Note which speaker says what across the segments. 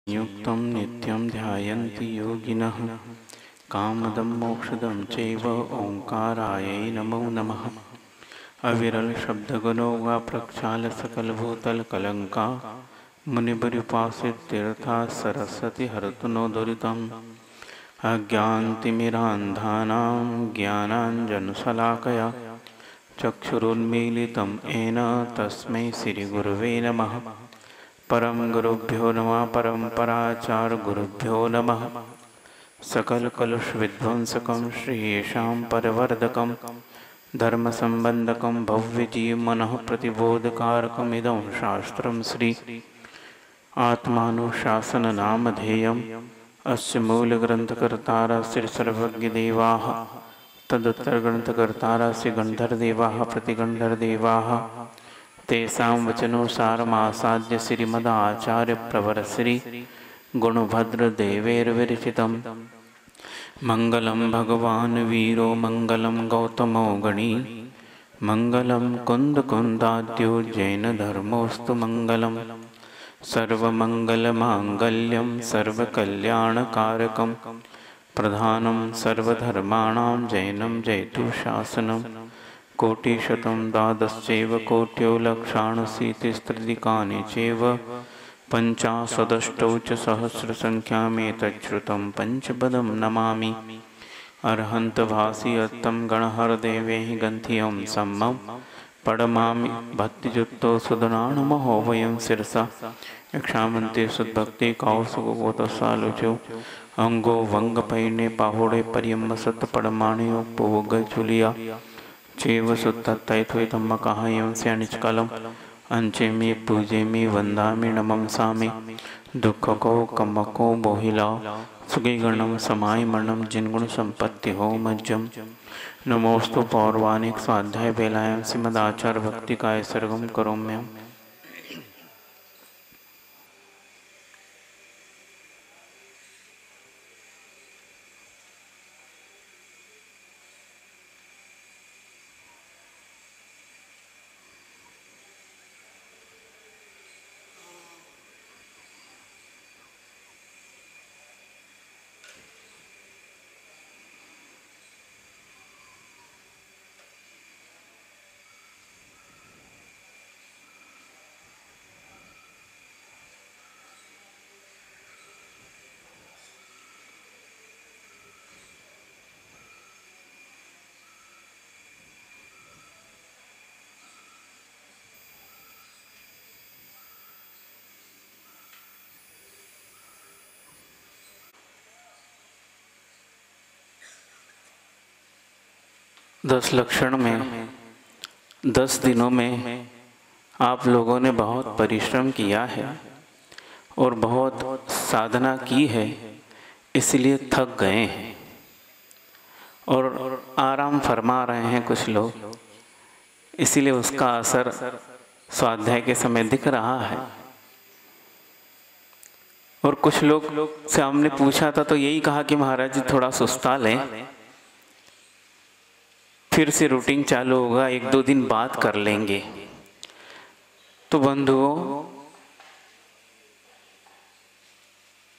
Speaker 1: संयुक्तं नित्यं ध्यायन्ति योगिनः कामदं मोक्षदं चैव ओंकारायै नमो नमः। अविरल शब्दगुणो वा प्रक्षाल सकल भूतल कलंका मुनिबुरिपासित तीर्था सरस्वती हरतु नो दुरितम्। अज्ञानतिमिरान्धानां ज्ञानाञ्जनशलाकया चक्षुरुन्मीलितं येन तस्मै श्रीगुरुवे नमः। परम गुरुभ्यो नमः परम्पराचार्य गुरुभ्यो नमः। सकल कलुष विध्वंसकं श्रीशां परिवर्धकं धर्म संबंधकं भव्य जीव मनः प्रतिबोधकारकम् इदं शास्त्रं श्री आत्मानुशासन नामधेयम्। अस्य मूलग्रंथकर्तारः श्री सर्वज्ञदेवाः तदुत्तरग्रंथकर्तारः श्री गंधर्वदेवाः प्रतिगंधर्वदेवाः तेषां वचनोसारमासाद्य श्रीमदाचार्य प्रवर श्री गुणभद्रदेवैर्विरचितं। मंगलं भगवान् वीरो मंगलं गौतमो गणी मंगलं कुन्दकुन्दाद्यो जैनधर्मोऽस्तु मंगलम्। सर्वमंगलमांगल्यं सर्वकल्याणकारकं प्रधानं सर्वधर्माणां जैनं जयतु शासनम्। कोटिशतं द्वादशैव कोट्यो लक्षाणशीतिस्त्रिदिकानि चैव पञ्चाशदष्टौ च सहस्रसङ्ख्यामेतच्छ्रुतं पञ्चपदं नमामि। अर्हन्तभासि अत्तं गणहरदेवैः गन्थियं सम्मं पडमामि भक्तियुक्तो सुदनानुमहो वयं शिरसा यक्षामन्ते सुद्भक्ति कौसुकोतसालुचो अंगो वंगपैने पाहुडे पर्यम्मसत् पडमाणियो पोगचुलिया चैव सुत्तत्तैथ्वैतम्मकाहयं स्यानिष्कलम्। अंचेमि पूजेमि वन्दामि नमंसामि दुःखको कम्मको बोहिला सुगीगणं समायमणं जिनगुण संपत्ति हो मज्जम। नमोस्तु पौर्वाणिक स्वाध्याय बेलायां श्रीमदाचार्य भक्ति काय सर्गम करोम्यम्। दस लक्षण में 10 दिनों में आप लोगों ने बहुत परिश्रम किया है और बहुत साधना की है, इसलिए थक गए हैं और आराम फरमा रहे हैं कुछ लोग, इसीलिए उसका असर स्वाध्याय के समय दिख रहा है। और कुछ लोग से हमने पूछा था तो यही कहा कि महाराज जी थोड़ा सुस्ता लें, फिर से रूटीन चालू होगा, 1-2 दिन बात कर लेंगे। तो बंधुओं,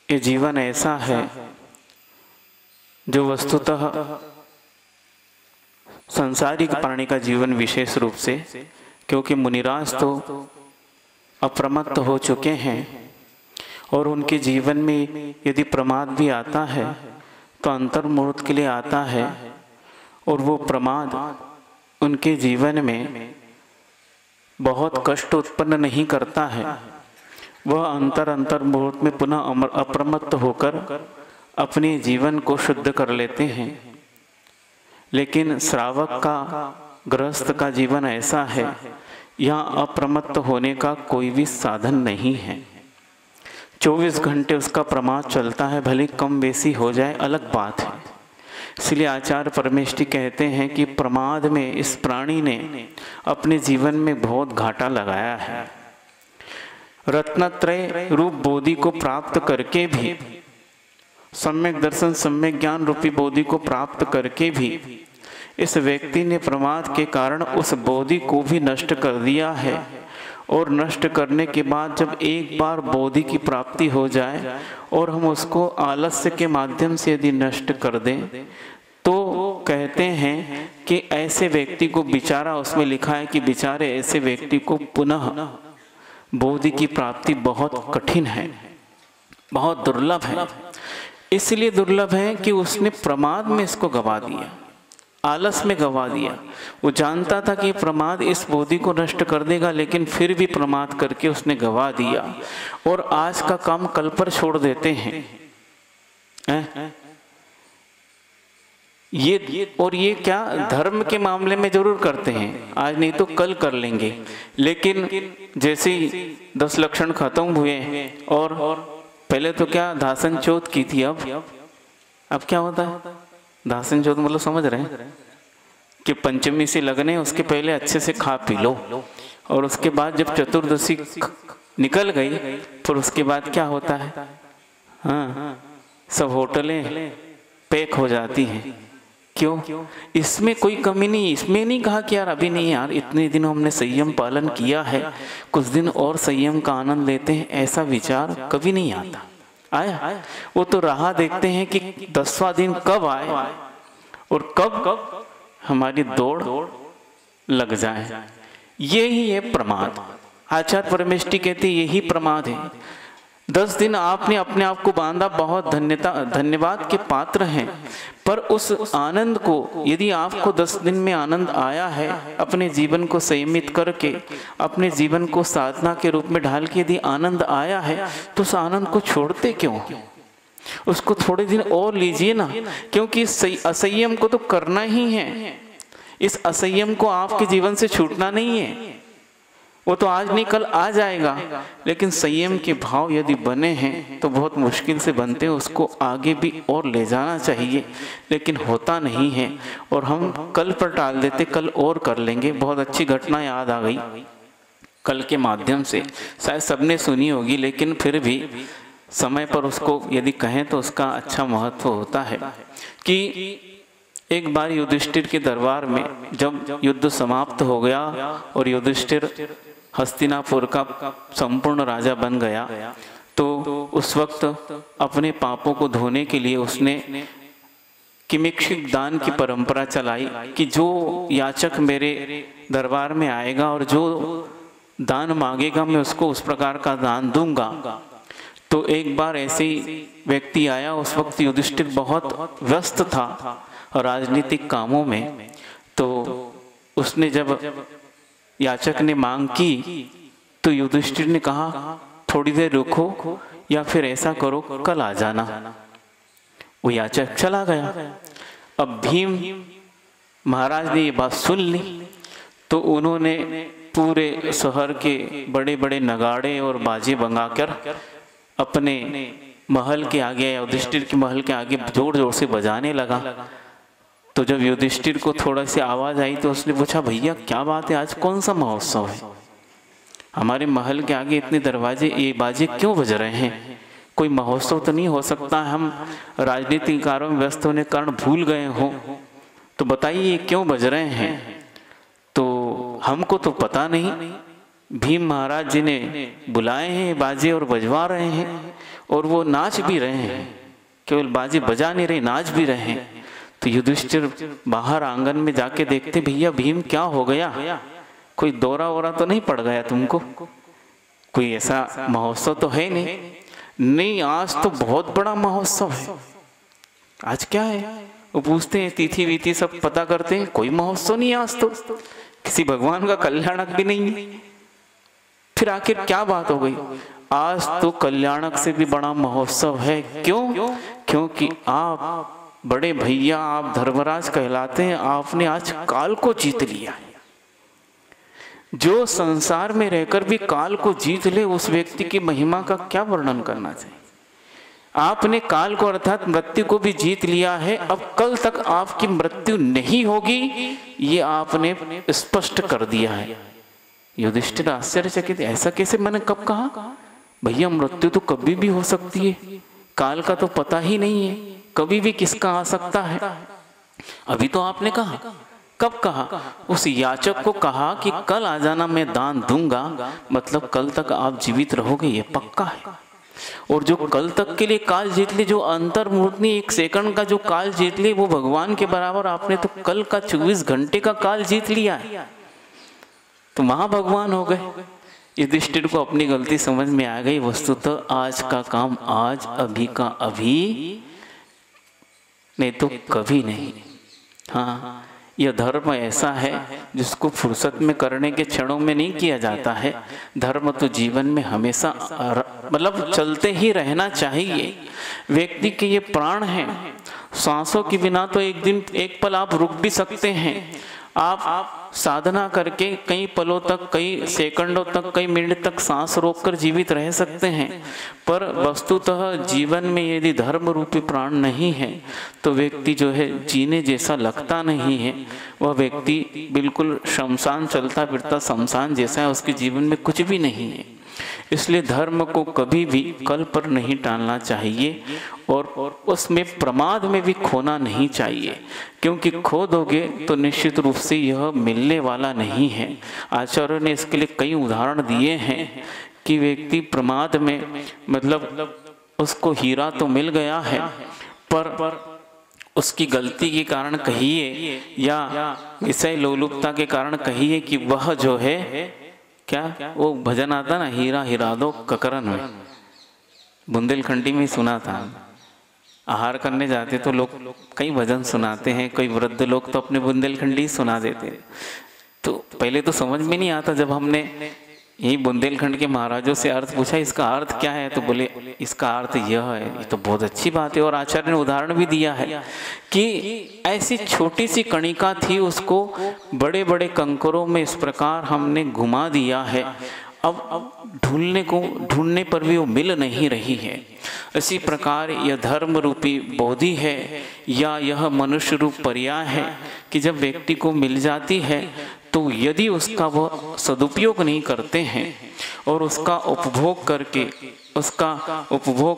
Speaker 1: ये जीवन ऐसा है जो वस्तुतः सांसारिक प्राणी का जीवन विशेष रूप से, क्योंकि मुनिराज तो अप्रमत्त हो चुके हैं और उनके जीवन में यदि प्रमाद भी आता है तो अंतर्मुहूर्त के लिए आता है और वो प्रमाद उनके जीवन में बहुत कष्ट उत्पन्न नहीं करता है। वह अंतर मुहूर्त में पुनः अप्रमत्त होकर अपने जीवन को शुद्ध कर लेते हैं। लेकिन श्रावक का, गृहस्थ का जीवन ऐसा है, यहाँ अप्रमत्त होने का कोई भी साधन नहीं है। 24 घंटे उसका प्रमाद चलता है, भले कम बेसी हो जाए अलग बात है। इसलिए आचार्य परमेष्ठी कहते हैं कि प्रमाद में इस प्राणी ने अपने जीवन में बहुत घाटा लगाया है। रत्नत्रय रूप बोधि को प्राप्त करके भी, सम्यक दर्शन सम्यक ज्ञान रूपी बोधि को प्राप्त करके भी इस व्यक्ति ने प्रमाद के कारण उस बोधि को भी नष्ट कर दिया है और नष्ट करने के बाद जब एक बार बोधि की प्राप्ति हो जाए और हम उसको आलस्य के माध्यम से यदि नष्ट कर दें, तो कहते हैं कि ऐसे व्यक्ति को बेचारा, उसमें लिखा है कि बेचारे ऐसे व्यक्ति को पुनः बोधि की प्राप्ति बहुत कठिन है, बहुत दुर्लभ है। इसलिए दुर्लभ है कि उसने प्रमाद में इसको गवा दिया, आलस में गवा दिया। वो जानता था कि प्रमाद इस बोधि को नष्ट कर देगा, लेकिन फिर भी प्रमाद करके उसने गवा दिया और आज का काम कल पर छोड़ देते हैं। ये क्या धर्म के मामले में जरूर करते हैं, आज नहीं तो कल कर लेंगे। लेकिन जैसे 10 लक्षण खत्म हुए और पहले तो क्या धासन चौथ की थी, अब क्या होता है धासन चौथ, मतलब समझ रहे हैं कि पंचमी से लगने उसके पहले अच्छे से खा पी लो, और उसके बाद जब चतुर्दशी निकल गई फिर उसके बाद क्या होता है, हाँ सब होटलें पैक हो जाती हैं। क्यों? इसमें कोई कमी नहीं, इसमें नहीं कहा कि यार अभी नहीं यार, इतने दिन हमने संयम पालन किया है, कुछ दिन और संयम का आनंद लेते हैं, ऐसा विचार कभी नहीं आता। आया वो तो राह देखते हैं कि 10वां दिन कब आए और कब हमारी दौड़ लग जाए। यही है प्रमाद। आचार्य परमेष्टि कहते यही प्रमाद है। 10 दिन आपने अपने आप को बांधा, बहुत धन्यवाद के पात्र हैं, पर उस आनंद को यदि आपको 10 दिन में आनंद आया है, अपने जीवन को संयमित करके अपने जीवन को साधना के रूप में ढाल के यदि आनंद आया है, तो उस आनंद को छोड़ते क्यों? उसको थोड़े दिन और लीजिए ना, क्योंकि असंयम को तो करना ही है। इस असंयम को आपके जीवन से छूटना नहीं है, वो तो आज नहीं कल आ जाएगा, लेकिन संयम के भाव यदि बने हैं तो बहुत मुश्किल से बनते हैं, उसको आगे भी और ले जाना चाहिए, लेकिन होता नहीं है और हम कल पर टाल देते, कल और कर लेंगे। बहुत अच्छी घटना याद आ गई कल के माध्यम से, शायद सबने सुनी होगी, लेकिन फिर भी समय पर उसको यदि कहें तो उसका अच्छा महत्व होता है कि एक बार युधिष्ठिर के दरबार में जब युद्ध समाप्त हो गया और युधिष्ठिर हस्तिनापुर का संपूर्ण राजा बन गया, तो उस वक्त अपने पापों को धोने के लिए उसने किमिक्षिक दान की परंपरा चलाई कि जो याचक मेरे दरबार में आएगा और जो दान मांगेगा मैं उसको उस प्रकार का दान दूंगा। तो एक बार ऐसे ही व्यक्ति आया, उस वक्त युधिष्ठिर बहुत व्यस्त था राजनीतिक कामों में, तो उसने जब याचक ने मांग की तो युधिष्ठिर ने कहा थोड़ी देर रुको या फिर ऐसा करो कल आ जाना। वो याचक चला गया। अब भीम महाराज ने ये बात सुन ली तो उन्होंने पूरे शहर के बड़े बड़े नगाड़े और बाजे मंगाकर अपने महल के आगे, युधिष्ठिर के महल के आगे जोर जोर से बजाने लगा। तो जब युधिष्ठिर को थोड़ा सी आवाज आई तो उसने पूछा भैया क्या बात है, आज कौन सा महोत्सव है, हमारे महल के आगे इतने दरवाजे ये बाजे क्यों बज रहे हैं, कोई महोत्सव तो नहीं हो सकता, हम राजनीतिक कार्यों में व्यस्त होने के कारण भूल गए हों, तो बताइए ये क्यों बज रहे हैं। तो हमको तो पता नहीं, भीम महाराज जी ने बुलाए हैं बाजे और बजवा रहे हैं और वो नाच भी रहे हैं, केवल बाजे बजा नहीं रहे नाच भी रहे हैं। तो युधिष्ठिर बाहर आंगन में जाके देखते भैया भीम क्या हो गया, कोई दौरा वोरा तो नहीं पड़ गया तुमको, कोई ऐसा महोत्सव तो है नहीं। नहीं आज तो बहुत बड़ा महोत्सव है, आज क्या है, वो पूछते हैं तिथि वीथि सब पता करते हैं, कोई महोत्सव नहीं आज तो, किसी भगवान का कल्याणक भी नहीं है। फिर आखिर क्या बात हो गई, आज तो कल्याणक से भी बड़ा महोत्सव है। क्यों? क्योंकि आप बड़े भैया, आप धर्मराज कहलाते हैं, आपने आज काल को जीत लिया है। जो संसार में रहकर भी काल को जीत ले उस व्यक्ति की महिमा का क्या वर्णन करना चाहिए। आपने काल को अर्थात मृत्यु को भी जीत लिया है, अब कल तक आपकी मृत्यु नहीं होगी ये आपने स्पष्ट कर दिया है। युधिष्ठिर आश्चर्यचकित, ऐसा कैसे, मैंने कब कहा भैया मृत्यु तो कभी भी हो सकती है, काल का तो पता ही नहीं है, कभी भी किसका आ सकता है। अभी तो आपने कहा कब कहा? उस याचक को कहा कि कल आ जाना, मैं दान दूंगा, मतलब कल तक आप जीवित रहोगे, ये पक्का है। और जो कल तक के लिए काल जीत ली, जो अंतर्मूर्ति 1 सेकंड का जो काल जीत ली, वो भगवान के बराबर आपने तो कल का 24 घंटे का काल जीत लिया है, तो महाभगवान हो गए। युधिष्ठिर को अपनी गलती समझ में आ गई। वस्तुतः तो आज का काम आज, अभी का अभी, नहीं तो कभी नहीं। हाँ, यह धर्म ऐसा है जिसको फुर्सत में करने के क्षणों में नहीं किया जाता है। धर्म तो जीवन में हमेशा मतलब चलते ही रहना चाहिए। व्यक्ति के ये प्राण हैं, सांसों के बिना तो एक दिन एक पल आप रुक भी सकते हैं। आप साधना करके कई पलों तक, कई सेकंडों तक, कई मिनट तक सांस रोककर जीवित रह सकते हैं, पर वस्तुतः जीवन में यदि धर्म रूपी प्राण नहीं है तो व्यक्ति जो है जीने जैसा लगता नहीं है। वह व्यक्ति बिल्कुल शमशान चलता फिरता शमशान जैसा है, उसके जीवन में कुछ भी नहीं है। इसलिए धर्म को कभी भी कल पर नहीं टालना चाहिए और उसमें प्रमाद में भी खोना नहीं चाहिए, क्योंकि खो दोगे तो निश्चित रूप से यह मिलने वाला नहीं है। आचार्यों ने इसके लिए कई उदाहरण दिए हैं कि व्यक्ति प्रमाद में, मतलब उसको हीरा तो मिल गया है, पर उसकी गलती के कारण कहिए या विषय लोलुपता के कारण कहिए कि वह जो है, क्या वो भजन आता ना, हीरा हिरा दो ककरन में, बुंदेलखंडी में सुना था। आहार करने जाते तो लोग कई भजन सुनाते हैं, कई वृद्ध लोग तो अपने बुंदेलखंडी सुना देते। तो पहले तो समझ में नहीं आता, जब हमने यही बुंदेलखंड के महाराजों से अर्थ पूछा, इसका अर्थ क्या है, तो बोले इसका अर्थ यह है। ये तो बहुत अच्छी बात है। और आचार्य ने उदाहरण भी दिया है कि ऐसी छोटी सी कणिका थी, उसको बड़े बड़े कंकरों में इस प्रकार हमने घुमा दिया है, अब ढूंढने पर भी वो मिल नहीं रही है। इसी प्रकार यह धर्म रूपी बोधि है या यह मनुष्य रूप पर्याय है कि जब व्यक्ति को मिल जाती है तो यदि उसका वह सदुपयोग नहीं करते हैं और उसका उपभोग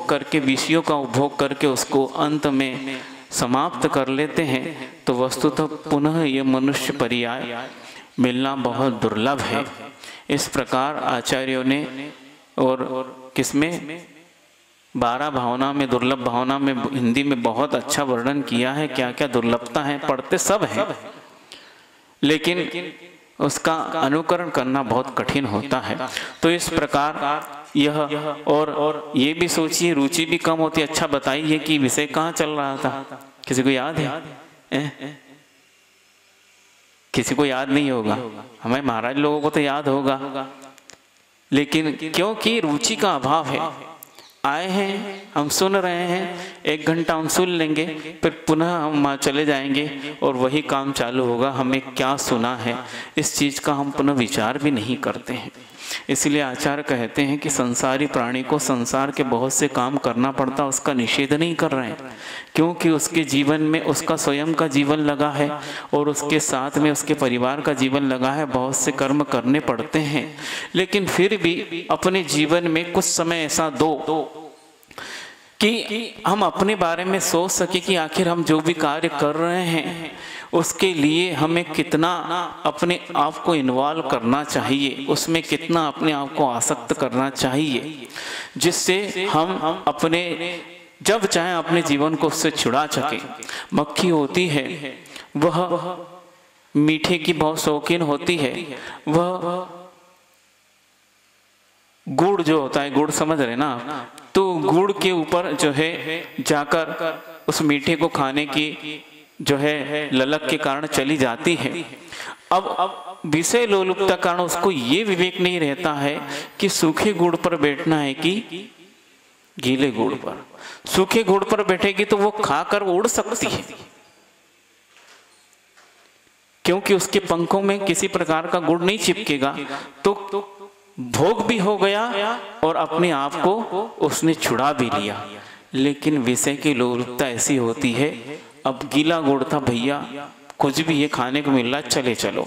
Speaker 1: करके विषयों का उपभोग करके उसको अंत में समाप्त कर लेते हैं, तो वस्तुतः पुनः यह मनुष्य पर्याय मिलना बहुत दुर्लभ है। इस प्रकार आचार्यों ने और किसमें 12 भावना में, दुर्लभ भावना में हिंदी में बहुत अच्छा वर्णन किया है। क्या क्या दुर्लभता है, पढ़ते सब है, लेकिन उसका अनुकरण करना बहुत कठिन होता है। तो इस प्रकार यह और ये भी सोचिए, रुचि भी कम होती। अच्छा बताइए कि विषय कहाँ चल रहा था, किसी को याद है? किसी को याद नहीं होगा, हमारे महाराज लोगों को तो याद होगा, लेकिन क्योंकि रुचि का अभाव है। आए हैं, हम सुन रहे हैं, 1 घंटा हम सुन लेंगे, फिर पुनः हम चले जाएंगे और वही काम चालू होगा। हमें क्या सुना है इस चीज़ का हम पुनः विचार भी नहीं करते हैं। इसलिए आचार्य कहते हैं कि संसारी प्राणी को संसार के बहुत से काम करना पड़ता, उसका निषेध नहीं कर रहे हैं, क्योंकि उसके जीवन में उसका स्वयं का जीवन लगा है और उसके साथ में उसके परिवार का जीवन लगा है। बहुत से कर्म करने पड़ते हैं, लेकिन फिर भी अपने जीवन में कुछ समय ऐसा दो कि हम अपने बारे में सोच सके कि आखिर हम जो भी कार्य कर रहे हैं उसके लिए हमें कितना अपने आप को इन्वॉल्व करना चाहिए, उसमें कितना अपने आप को आसक्त करना चाहिए, जिससे हम अपने जब चाहे अपने जीवन को उससे छुड़ा सके। मक्खी होती है, वह मीठे की बहुत शौकीन होती है, वह गुड़ जो होता है, गुड़ समझ रहे ना, तो गुड़ के ऊपर जो है जाकर उस मीठे को खाने की जो है ललक के कारण चली जाती है। अब विषय लोलुपता कारण उसको ये विवेक नहीं रहता है कि सूखे गुड़ पर बैठना है कि गीले गुड़ पर। सूखे गुड़ पर बैठेगी तो वो खाकर उड़ सकती है, क्योंकि उसके पंखों में किसी प्रकार का गुड़ नहीं चिपकेगा, तो भोग भी हो गया और अपने आप को उसने छुड़ा भी लिया। लेकिन विषय की लोलुपता ऐसी होती है, अब गीला गुड़ था भैया, कुछ भी ये खाने को मिल रहा, चले चलो,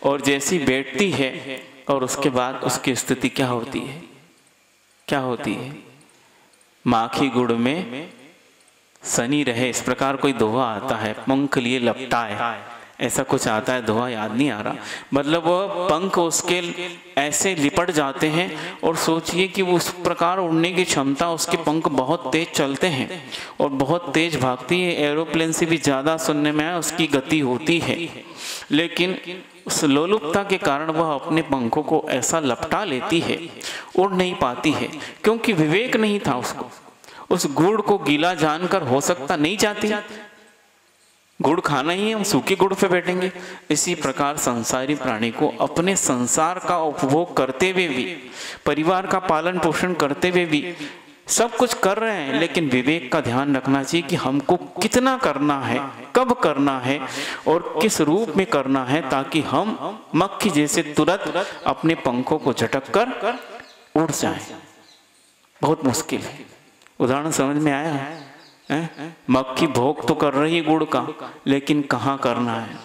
Speaker 1: और जैसी बैठती है और उसके बाद उसकी स्थिति क्या होती है, क्या होती है? माखी गुड़ में सनी रहे, इस प्रकार कोई दोहा आता है, पंख लिए लपटाए, ऐसा कुछ आता है, दोहा याद नहीं आ रहा, मतलब वह पंख उसके ऐसे लिपट जाते हैं और सोचिए कि उस प्रकार उड़ने की क्षमता, उसके पंख बहुत तेज चलते हैं और बहुत तेज भागती है, एरोप्लेन से भी ज़्यादा सुनने में आया उसकी गति होती है, लेकिन उस लोलुपता के कारण वह अपने पंखों को ऐसा लपटा लेती है, उड़ नहीं पाती है, क्योंकि विवेक नहीं था उसको। उस गुड़ को गीला जानकर हो सकता नहीं चाहती, गुड़ खाना ही है, हम सूखे गुड़ पे बैठेंगे। इसी प्रकार संसारी प्राणी को अपने संसार का उपभोग करते हुए भी, परिवार का पालन पोषण करते हुए भी सब कुछ कर रहे हैं, लेकिन विवेक का ध्यान रखना चाहिए कि हमको कितना करना है, कब करना है और किस रूप में करना है, ताकि हम मक्खी जैसे तुरंत अपने पंखों को झटक कर उड़ जाएं। बहुत मुश्किल है। उदाहरण समझ में आया है? मक्खी भोग तो कर रही है गुड़ का, लेकिन कहाँ करना है,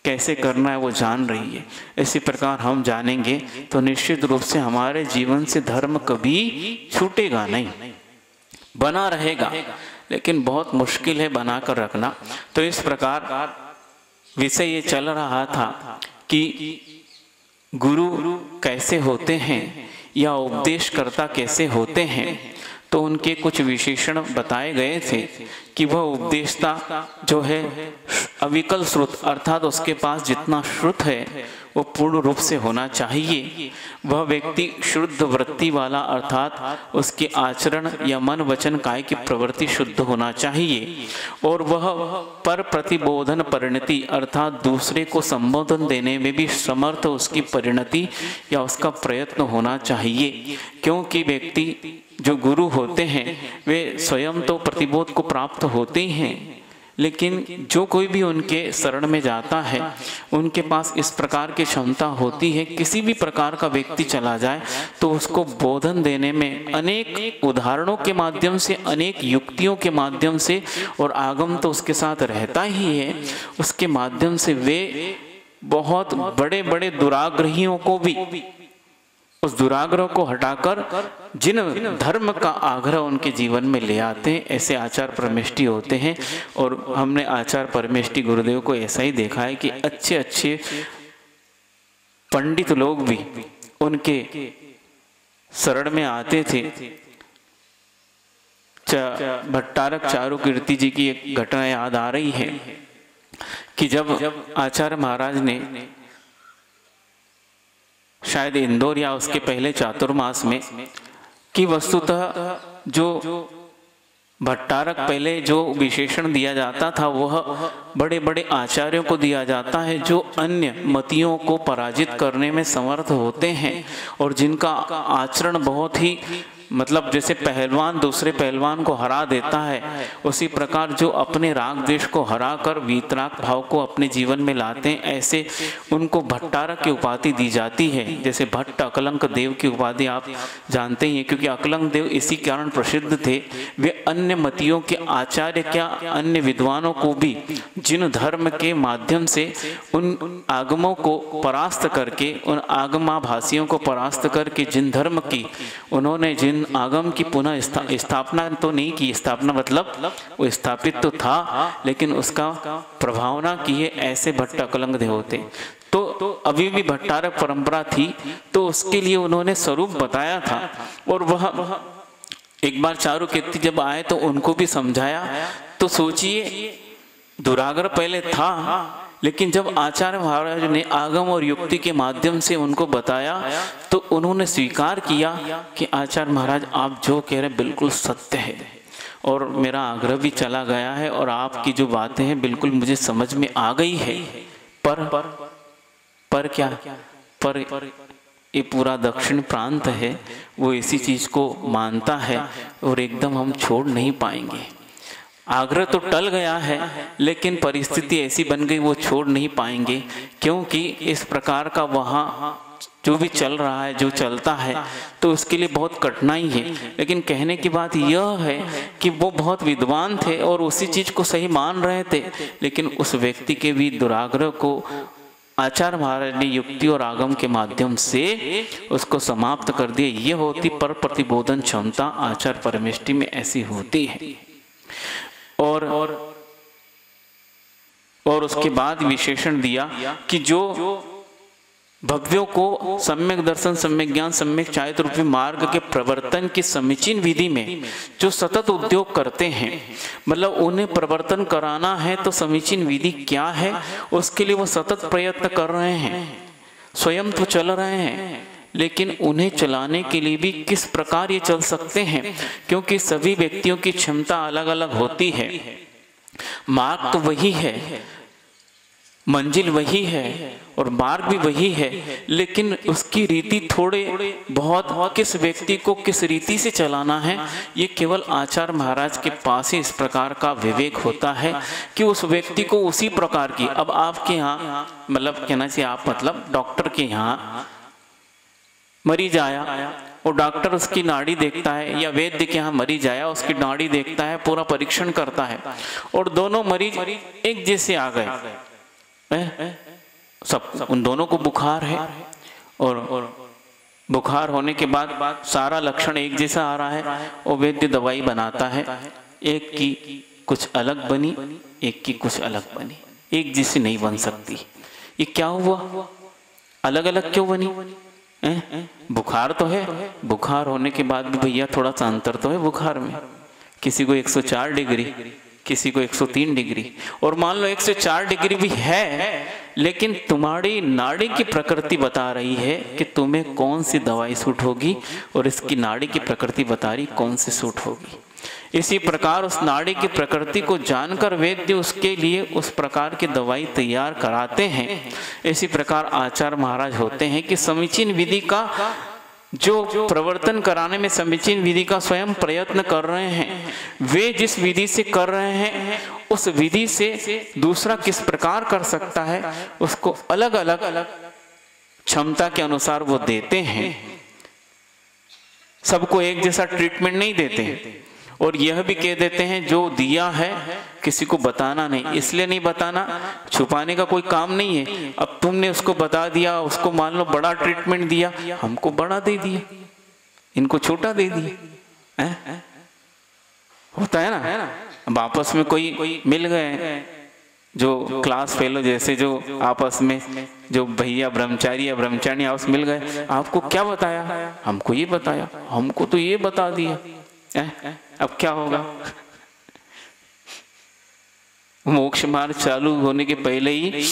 Speaker 1: कैसे करना है वो जान रही है। इसी प्रकार हम जानेंगे तो निश्चित रूप से हमारे जीवन से धर्म कभी छूटेगा नहीं, बना रहेगा, लेकिन बहुत मुश्किल है बनाकर रखना। तो इस प्रकार विषय ये चल रहा था कि गुरु कैसे होते हैं या उपदेशकर्ता कैसे होते हैं। तो उनके कुछ विशेषण बताए गए थे कि वह उपदेशता जो है अविकल श्रुत, अर्थात उसके पास जितना श्रुत है वो पूर्ण रूप से होना चाहिए। वह व्यक्ति शुद्ध वृत्ति वाला, अर्थात उसके आचरण या मन वचन काय की प्रवृत्ति शुद्ध होना चाहिए, और वह पर प्रतिबोधन परिणति, अर्थात दूसरे को संबोधन देने में भी समर्थ उसकी परिणति या उसका प्रयत्न होना चाहिए। क्योंकि व्यक्ति जो गुरु होते हैं वे स्वयं तो प्रतिबोध को प्राप्त होते ही हैं, लेकिन जो कोई भी उनके शरण में जाता है उनके पास इस प्रकार की क्षमता होती है, किसी भी प्रकार का व्यक्ति चला जाए तो उसको बोधन देने में अनेक उदाहरणों के माध्यम से, अनेक युक्तियों के माध्यम से, और आगम तो उसके साथ रहता ही है, उसके माध्यम से वे बहुत बड़े बड़े दुराग्रहियों को भी उस दुराग्रह को हटाकर जिन धर्म का आग्रह उनके जीवन में ले आते हैं, ऐसे आचार परमेष्टि होते हैं। और हमने आचार परमेष्टि गुरुदेव को ऐसा ही देखा है कि अच्छे अच्छे पंडित लोग भी उनके शरण में आते थे। भट्टारक चारुकीर्ति जी की एक घटना याद आ रही है कि जब आचार्य महाराज ने शायद इंदौर या उसके पहले चातुर्मास में, कि वस्तुतः जो भट्टारक पहले जो विशेषण दिया जाता था वह बड़े बड़े आचार्यों को दिया जाता है जो अन्य मतियों को पराजित करने में समर्थ होते हैं और जिनका आचरण बहुत ही, मतलब जैसे पहलवान दूसरे पहलवान को हरा देता है, उसी प्रकार जो अपने राग द्वेष को हराकर वीतराग भाव को अपने जीवन में लाते हैं, ऐसे उनको भट्टारक की उपाधि दी जाती है। जैसे भट्ट अकलंक देव की उपाधि आप जानते ही हैं, क्योंकि अकलंक देव इसी कारण प्रसिद्ध थे। वे अन्य मतियों के आचार्य क्या अन्य विद्वानों को भी जिन धर्म के माध्यम से उन आगमों को परास्त करके, उन आगमाभासियों को परास्त करके जिन धर्म की उन्होंने जिन आगम की पुनः स्थापना तो नहीं की, स्थापना मतलब वो स्थापित तो था लेकिन उसका प्रभावना की है, ऐसे भट्ट अकलंक देव होते। तो अभी भी भट्टारक परंपरा थी, तो उसके लिए उन्होंने स्वरूप बताया था। और वह एक बार चारुकीर्ति जब आए तो उनको भी समझाया। तो सोचिए दुराग्रह पहले था, लेकिन जब आचार्य महाराज ने आगम और युक्ति के माध्यम से उनको बताया तो उन्होंने स्वीकार किया कि आचार्य महाराज आप जो कह रहे हैं बिल्कुल सत्य है और मेरा आग्रह भी चला गया है और आपकी जो बातें हैं बिल्कुल मुझे समझ में आ गई है। पर क्या, पर ये पूरा दक्षिण प्रांत है वो इसी चीज को मानता है और एकदम हम छोड़ नहीं पाएंगे। आग्रह तो टल गया है लेकिन परिस्थिति ऐसी बन गई वो छोड़ नहीं पाएंगे, क्योंकि इस प्रकार का वहाँ जो भी चल रहा है, जो चलता है, तो उसके लिए बहुत कठिनाई है। लेकिन कहने की बात यह है कि वो बहुत विद्वान थे और उसी चीज को सही मान रहे थे, लेकिन उस व्यक्ति के भी दुराग्रह को आचार्य महाराज ने युक्ति और आगम के माध्यम से उसको समाप्त कर दिया। ये होती पर प्रतिबोधन क्षमता आचार परमेष्टि में ऐसी होती है। और और उसके बाद विशेषण दिया कि जो भव्यों को सम्यक दर्शन, सम्यक ज्ञान, सम्यक चारित रूपी मार्ग के प्रवर्तन की समीचीन विधि में जो सतत उद्योग करते हैं, मतलब उन्हें प्रवर्तन कराना है तो समीचीन विधि क्या है, उसके लिए वो सतत प्रयत्न कर रहे हैं। स्वयं तो चल रहे हैं, लेकिन उन्हें चलाने के लिए भी किस प्रकार ये चल सकते हैं, क्योंकि सभी व्यक्तियों की क्षमता अलग अलग होती है। मार्ग तो वही है, मंजिल वही है और मार्ग भी वही है, लेकिन उसकी रीति थोड़े बहुत किस व्यक्ति को किस रीति से चलाना है, ये केवल आचार्य महाराज के पास ही इस प्रकार का विवेक होता है कि उस व्यक्ति को उसी प्रकार की। अब आपके यहाँ, मतलब कहना चाहिए आप, मतलब डॉक्टर के यहाँ मरीज आया और डॉक्टर उसकी नाड़ी देखता है, या वैद्य के यहाँ मरीज आया उसकी नाड़ी देखता है, पूरा परीक्षण करता है, और दोनों मरीज एक जैसे आ गए, सब उन दोनों को बुखार है, और बुखार होने के बाद सारा लक्षण एक जैसा आ रहा है, और वैद्य दवाई बनाता है, एक की कुछ अलग बनी, एक की कुछ अलग बनी, एक जैसी नहीं बन सकती। ये क्या हुआ? अलग अलग क्यों बनी? बुखार तो है, बुखार होने के बाद भी भैया थोड़ा सा अंतर तो है बुखार में, किसी को 104 डिग्री, किसी को 103 डिग्री, और मान लो 104 डिग्री भी है, लेकिन तुम्हारी नाड़ी की प्रकृति बता रही है कि तुम्हें कौन सी दवाई सूट होगी, और इसकी नाड़ी की प्रकृति बता रही कौन सी सूट होगी। इसी प्रकार उस नाड़ी की प्रकृति को जानकर वैद्य उसके लिए उस प्रकार की दवाई तैयार कराते हैं। इसी प्रकार आचार्य महाराज होते हैं कि समीचीन विधि का जो प्रवर्तन कराने में समीचीन विधि का स्वयं प्रयत्न कर रहे हैं, वे जिस विधि से कर रहे हैं उस विधि से दूसरा किस प्रकार कर सकता है, उसको अलग अलग क्षमता के अनुसार वो देते हैं। सबको एक जैसा ट्रीटमेंट नहीं देते, और यह भी कह देते हैं जो दिया है किसी को बताना नहीं। इसलिए नहीं बताना, छुपाने का कोई काम नहीं है। अब तुमने उसको बता दिया, उसको मान लो बड़ा ट्रीटमेंट दिया, हमको बड़ा दे दिया, इनको छोटा दे दिया, होता है ना। अब आपस में कोई मिल गए जो क्लास फेलो जैसे, जो आपस में जो भैया ब्रह्मचारी या ब्रह्मचारी आपस मिल गए, आपको क्या बताया? हमको ये बताया, हमको तो ये बता दिया। अब क्या होगा? मोक्ष मार्ग चालू होने के पहले ही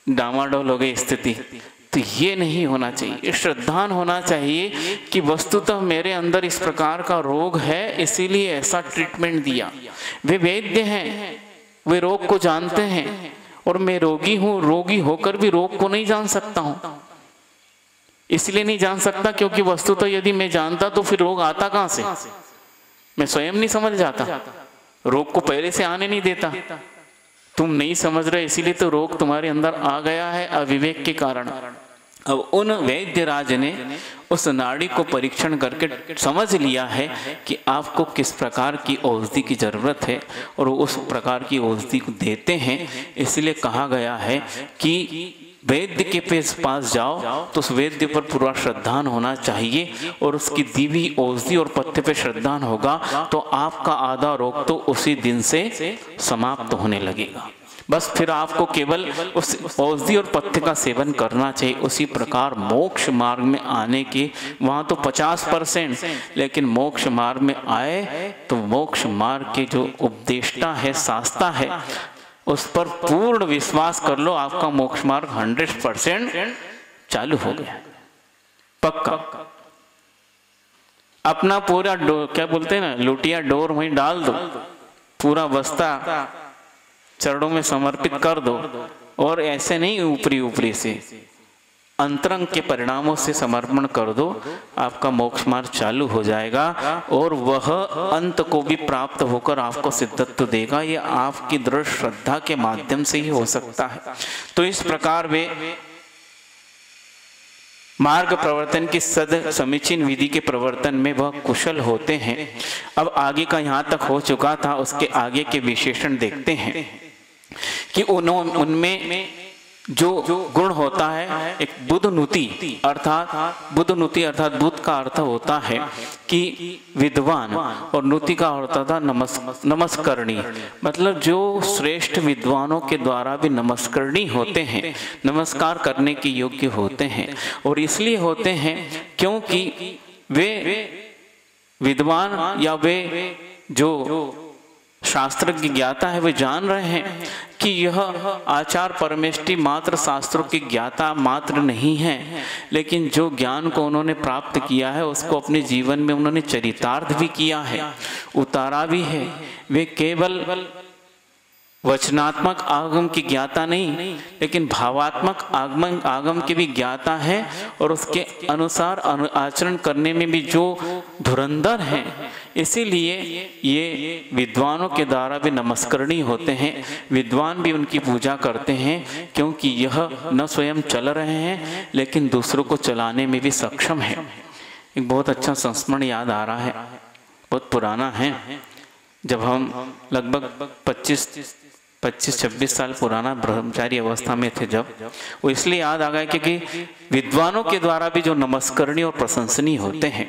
Speaker 1: डामाडोल हो गई स्थिति। तो ये नहीं होना चाहिए, श्रद्धान होना चाहिए कि वस्तुतः मेरे अंदर इस प्रकार का रोग है, इसीलिए ऐसा ट्रीटमेंट दिया। वे वैद्य हैं, वे रोग को जानते हैं, और मैं रोगी हूं, रोगी होकर भी रोग को नहीं जान सकता हूं। इसलिए नहीं जान सकता क्योंकि वस्तुतः यदि मैं जानता तो फिर रोग आता कहां से? मैं स्वयं नहीं समझ जाता, रोग को पहले से आने नहीं देता। तुम नहीं समझ रहे, इसीलिए तो रोग तुम्हारे अंदर आ गया है अविवेक के कारण। अब उन वैद्य राज ने उस नाड़ी को परीक्षण करके समझ लिया है कि आपको किस प्रकार की औषधि की जरूरत है, और उस प्रकार की औषधि को देते हैं। इसलिए कहा गया है कि वैद्य के पास जाओ तो उस वैद्य पर पूरा श्रद्धान होना चाहिए, और उसकी दी हुई औषधि और पथ्य पे श्रद्धान होगा तो आपका आधा रोग तो उसी दिन से समाप्त होने लगेगा। बस फिर आपको केवल उस औषधि और पथ्य का सेवन करना चाहिए। उसी प्रकार मोक्ष मार्ग में आने के वहाँ तो 50%, लेकिन मोक्ष मार्ग में आए तो मोक्ष मार्ग के जो उपदेष्टा है, शास्ता है, उस पर पूर्ण विश्वास कर लो, आपका मोक्ष मार्ग 100% चालू हो गया, पक्का। अपना पूरा क्या बोलते हैं ना, लुटिया डोर वहीं डाल दो, पूरा बस्ता चरणों में समर्पित कर दो, और ऐसे नहीं ऊपरी ऊपरी से, अंतरंग के परिणामों से समर्पण कर दो, आपका मोक्ष मार्ग चालू हो जाएगा, और वह अंत को भी प्राप्त होकर आपको सिद्धत्व देगा। ये आपकी दृढ़ श्रद्धा के माध्यम से ही हो सकता है। तो इस प्रकार वे मार्ग प्रवर्तन की समीचीन विधि के प्रवर्तन में वह कुशल होते हैं। अब आगे का यहाँ तक हो चुका था, उसके आगे के विशेषण देखते हैं कि उनमें जो गुण होता है, एक बुद्धनुति अर्थात बुद्ध का अर्थ होता है कि विद्वान, और नुति का अर्थ था नमस्करणी, मतलब जो श्रेष्ठ विद्वानों के द्वारा भी नमस्करणी होते हैं, नमस्कार करने के योग्य होते हैं। और इसलिए होते हैं क्योंकि वे विद्वान या वे जो शास्त्र की ज्ञाता है वे जान रहे हैं कि यह आचार परमेष्टि मात्र शास्त्रों की ज्ञाता मात्र नहीं है, लेकिन जो ज्ञान को उन्होंने प्राप्त किया है उसको अपने जीवन में उन्होंने चरितार्थ भी किया है, उतारा भी है। वे केवल वचनात्मक आगम की ज्ञाता नहीं, लेकिन भावात्मक आगम की भी ज्ञाता है, और उसके अनुसार आचरण करने में भी जो धुरंधर हैं। इसीलिए ये विद्वानों के द्वारा भी नमस्करणीय होते हैं, विद्वान भी उनकी पूजा करते हैं, क्योंकि यह न स्वयं चल रहे हैं लेकिन दूसरों को चलाने में भी सक्षम है। एक बहुत अच्छा संस्मरण याद आ रहा है, बहुत पुराना है। जब हम लगभग 25-26 साल पुराना ब्रह्मचारी अवस्था में थे, जब वो इसलिए याद आ गया क्योंकि विद्वानों के द्वारा भी जो नमस्करणीय और प्रशंसनीय होते हैं।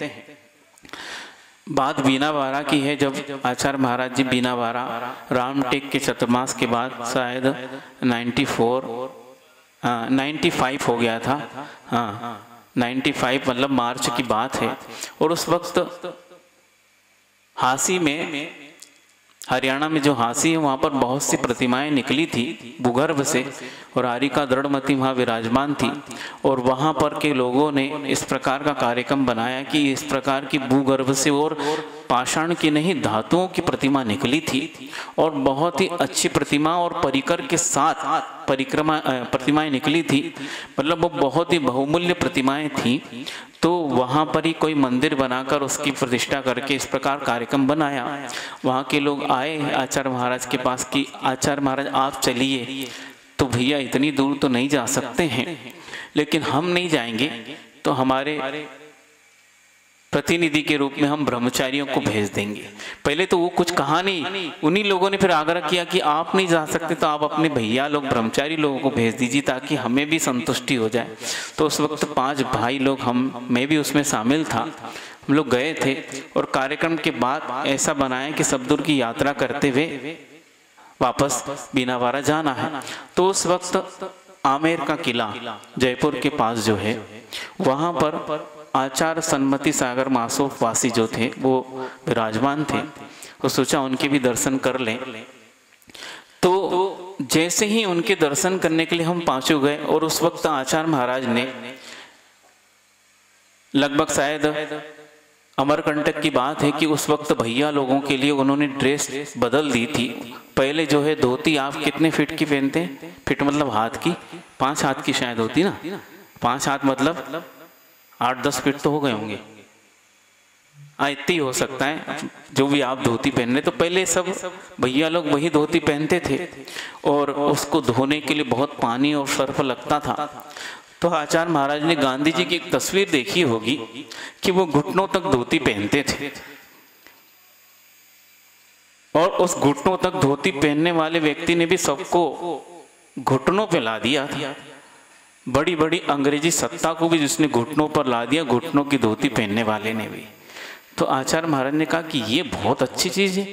Speaker 1: बात बीना बारा की है, जब आचार्य महाराज जी बीना बारा रामटेक के चतुर्मास के बाद शायद 95 हो गया था, हाँ 95 मतलब मार्च की बात है। और उस वक्त हासी में, हरियाणा में जो हासी है वहाँ पर बहुत सी प्रतिमाएं निकली थी भूगर्भ से, और आरिका दृढ़मती वहाँ विराजमान थी। और वहाँ पर के लोगों ने इस प्रकार का कार्यक्रम बनाया कि इस प्रकार की भूगर्भ से और पाषाण की नहीं धातुओं की प्रतिमा निकली थी, और बहुत ही अच्छी प्रतिमा और परिकर के साथ प्रतिमाएं निकली थी, मतलब वो बहुत ही बहुमूल्य प्रतिमाएं थी। तो वहाँ पर ही कोई मंदिर बनाकर उसकी प्रतिष्ठा करके इस प्रकार कार्यक्रम बनाया। वहाँ के लोग आए आचार्य महाराज के पास कि आचार्य महाराज आप चलिए, तो भैया इतनी दूर तो नहीं जा सकते हैं, लेकिन हम नहीं जाएंगे तो हमारे प्रतिनिधि के रूप में हम ब्रह्मचारियों को भेज देंगे। पहले तो वो कुछ कहा नहीं, उन्हीं लोगों ने फिर आग्रह किया कि आप नहीं जा सकते तो आप अपने भैया लोग ब्रह्मचारी लोगों को भेज दीजिए ताकि हमें भी संतुष्टि हो जाए। तो उस वक्त 5 भाई लोग, मैं भी उसमें शामिल था, हम लोग गए थे। और कार्यक्रम के बाद ऐसा बनाया कि सब दूर की यात्रा करते हुए वापस बीनावारा जाना है। तो उस वक्त आमेर का किला जयपुर के पास जो है, वहाँ पर आचार्य सन्मति सागर मासोफ वासी जो थे वो विराजमान थे, तो सोचा उनके भी दर्शन कर लें। तो जैसे ही उनके दर्शन करने के लिए हम पांचों गए, और उस वक्त आचार्य महाराज ने लगभग शायद अमरकंटक की बात है कि उस वक्त भैया लोगों के लिए उन्होंने ड्रेस बदल दी थी। पहले जो है धोती आप कितने फीट की पहनते हैं? फीट मतलब हाथ की, 5 हाथ की शायद होती ना, 5 हाथ मतलब 8-10 फीट तो हो गए होंगे, इतनी ही हो सकता है जो भी आप धोती पहनने। तो पहले सब भैया लोग वही धोती पहनते थे, और उसको धोने के लिए बहुत पानी और सर्फ लगता था। तो आचार्य महाराज ने गांधी जी की एक तस्वीर देखी होगी कि वो घुटनों तक धोती पहनते थे, और उस घुटनों तक धोती पहनने वाले व्यक्ति ने भी सबको घुटनों पे ला दिया था। बड़ी बड़ी अंग्रेजी सत्ता को भी जिसने घुटनों पर ला दिया, घुटनों की धोती पहनने वाले ने भी। तो आचार्य महाराज ने कहा कि ये बहुत अच्छी चीज है,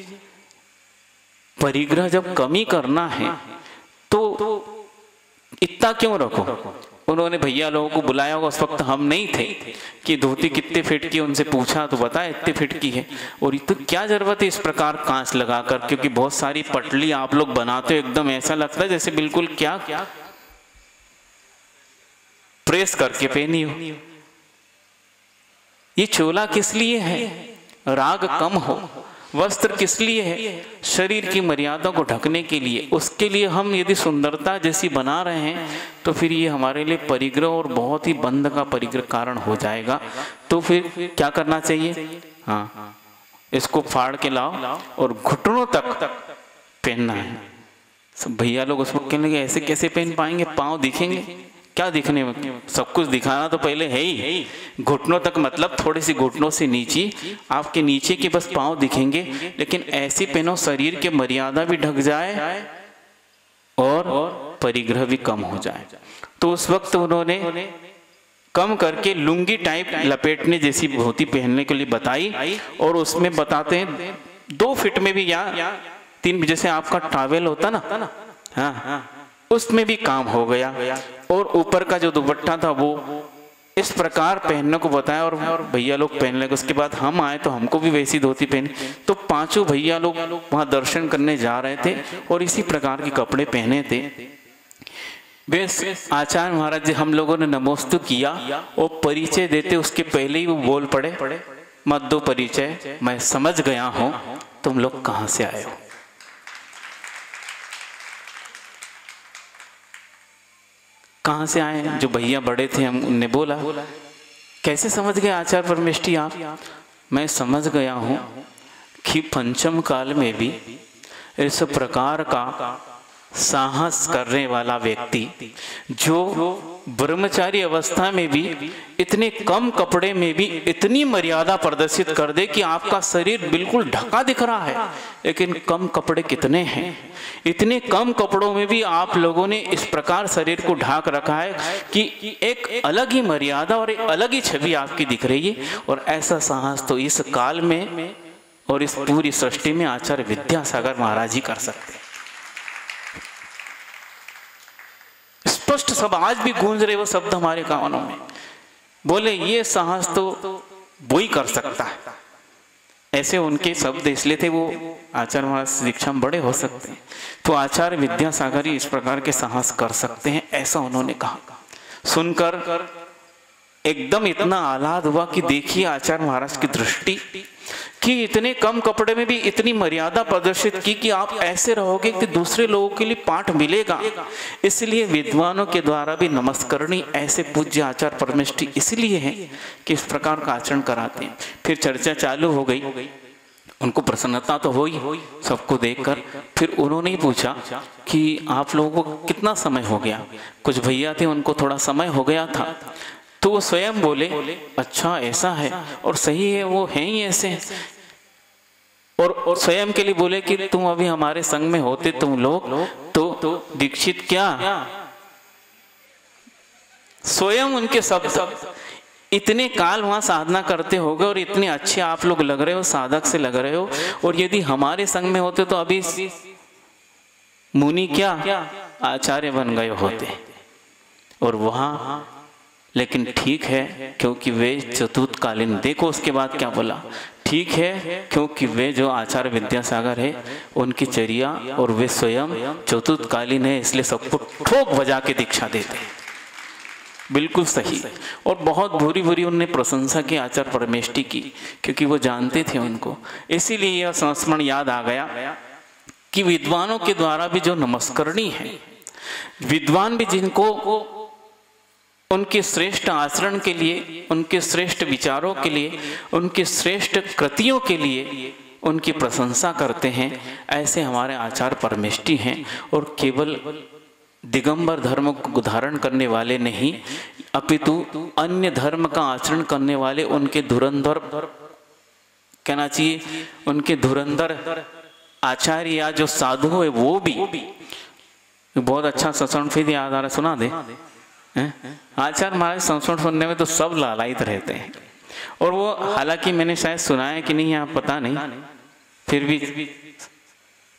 Speaker 1: परिग्रह जब कमी करना है तो इतना क्यों रखो। उन्होंने भैया लोगों को बुलाया होगा, उस वक्त हम नहीं थे, कि धोती कितने फीट की, उनसे पूछा तो बताया इतने फीट की है। और तो क्या जरूरत है इस प्रकार कांच लगाकर, क्योंकि बहुत सारी पटली आप लोग बनाते हो, एकदम ऐसा लगता है जैसे बिल्कुल क्या प्रेस करके पहनी हो। ये चोला किस लिए है? राग कम हो। वस्त्र किस लिए है? शरीर की मर्यादा को ढकने के लिए। उसके लिए हम यदि सुंदरता जैसी बना रहे हैं तो फिर ये हमारे लिए परिग्रह और बहुत ही बंध का परिग्रह कारण हो जाएगा। तो फिर क्या करना चाहिए? हाँ, इसको फाड़ के लाओ और घुटनों तक पहनना है। सब भैया लोग उसको कहने लगे ऐसे कैसे पहन पाएंगे, पाँव दिखेंगे? क्या दिखने में, सब कुछ दिखाना तो पहले है ही। घुटनों तक मतलब थोड़ी सी घुटनों से नीचे, आपके नीचे के बस पाँव दिखेंगे, लेकिन ऐसी पहनो शरीर के मर्यादा भी ढक जाए और परिग्रह भी कम हो जाए। तो उस वक्त उन्होंने कम करके लुंगी टाइप लपेटने जैसी धोती पहनने के लिए बताई, और उसमें बताते हैं 2 फीट में भी या 3, जैसे आपका टॉवेल होता ना, हाँ, उसमें भी काम हो गया। और ऊपर का जो दुपट्टा था वो इस प्रकार पहनने को बताया, और भैया लोग पहन लगे। उसके बाद हम आए तो हमको भी वैसी धोती पहनी। तो 5 भैया लोग वहां दर्शन करने जा रहे थे और इसी प्रकार के कपड़े पहने थे। बस आचार्य महाराज जी हम लोगों ने नमोस्तु किया और परिचय देते उसके पहले ही वो बोल पड़े, मत दो परिचय, मैं समझ गया हूं तुम लोग कहां से आए हो। कहां से आए? जो भैया बड़े थे हम उनने बोला, कैसे समझ गए आचार्य परमेष्ठी आप? मैं समझ गया हूं कि पंचम काल में भी इस प्रकार का साहस करने वाला व्यक्ति, जो ब्रह्मचारी अवस्था में भी इतने कम कपड़े में भी इतनी मर्यादा प्रदर्शित कर दे कि आपका शरीर बिल्कुल ढका दिख रहा है, लेकिन कम कपड़े कितने हैं, इतने कम कपड़ों में भी आप लोगों ने इस प्रकार शरीर को ढाक रखा है कि एक अलग ही मर्यादा और एक अलग ही छवि आपकी दिख रही है। और ऐसा साहस तो इस काल में और इस पूरी सृष्टि में आचार्य विद्यासागर महाराज ही कर सकते हैं। स्पष्ट सब आज भी गूंज रहे वो शब्द हमारे कानों में। बोले ये साहस तो वो ही कर सकता है। ऐसे उनके शब्द इसलिए थे, वो आचार्य महाराज शिक्षा में बड़े हो सकते हैं, तो आचार्य विद्यासागर ही इस प्रकार के साहस कर सकते हैं, ऐसा उन्होंने कहा। सुनकर एकदम इतना आह्लाद हुआ कि देखिए आचार्य महाराज की दृष्टि कि इतने कम कपड़े में भी इतनी मर्यादा प्रदर्शित की कि आप ऐसे रहोगे कि दूसरे लोगों के लिए पाठ मिलेगा। इसलिए विद्वानों के द्वारा भी नमस्करणी ऐसे पूज्य आचार्य परमेष्ठी इसलिए है कि इस प्रकार का आचरण कराते हैं। फिर चर्चा चालू हो गई, उनको प्रसन्नता तो हुई सबको देखकर। फिर उन्होंने ही पूछा कि आप लोगों को कितना समय हो गया। कुछ भैया थे उनको थोड़ा समय हो गया था, तो वो स्वयं बोले अच्छा ऐसा है, और सही है, वो हैं ही ऐसे। और स्वयं के लिए बोले कि तुम अभी हमारे संग में होते तुम लोग तो दीक्षित क्या। स्वयं उनके शब्द, इतने काल वहां साधना करते होगे और इतने अच्छे आप लोग लग रहे हो, साधक से लग रहे हो, और यदि हमारे संग में होते तो अभी मुनि क्या आचार्य बन गए होते। और वहां लेकिन ठीक है क्योंकि वे चतुर्थकालीन, देखो उसके बाद क्या बोला, ठीक है क्योंकि वे जो आचार्य विद्यासागर है उनकी चर्या और वे स्वयं चतुर्थकालीन है, इसलिए सबको ठोक बजा के दीक्षा देते हैं। बिल्कुल सही। और बहुत बुरी बुरी उनने प्रशंसा की आचार्य परमेष्ठी की, क्योंकि वो जानते थे उनको। इसीलिए यह संस्मरण याद आ गया कि विद्वानों के द्वारा भी जो नमस्करणी है, विद्वान भी जिनको उनके श्रेष्ठ आचरण के लिए, उनके श्रेष्ठ विचारों के लिए, उनके श्रेष्ठ कृतियों के लिए उनकी प्रशंसा करते हैं, ऐसे हमारे आचार्य परमेष्ठी हैं। और केवल दिगंबर धर्म को धारण करने वाले नहीं, अपितु अन्य धर्म का आचरण करने वाले उनके धुरंधर कहना चाहिए, उनके धुरंधर आचार्य या जो साधु है वो भी। बहुत अच्छा सत्संग फिर याद आ रहा, सुना दे। आचार्य महाराज संस्मरण सुनने में तो सब लालायित रहते हैं। और वो हालांकि मैंने शायद सुना है कि नहीं, आप पता नहीं, फिर भी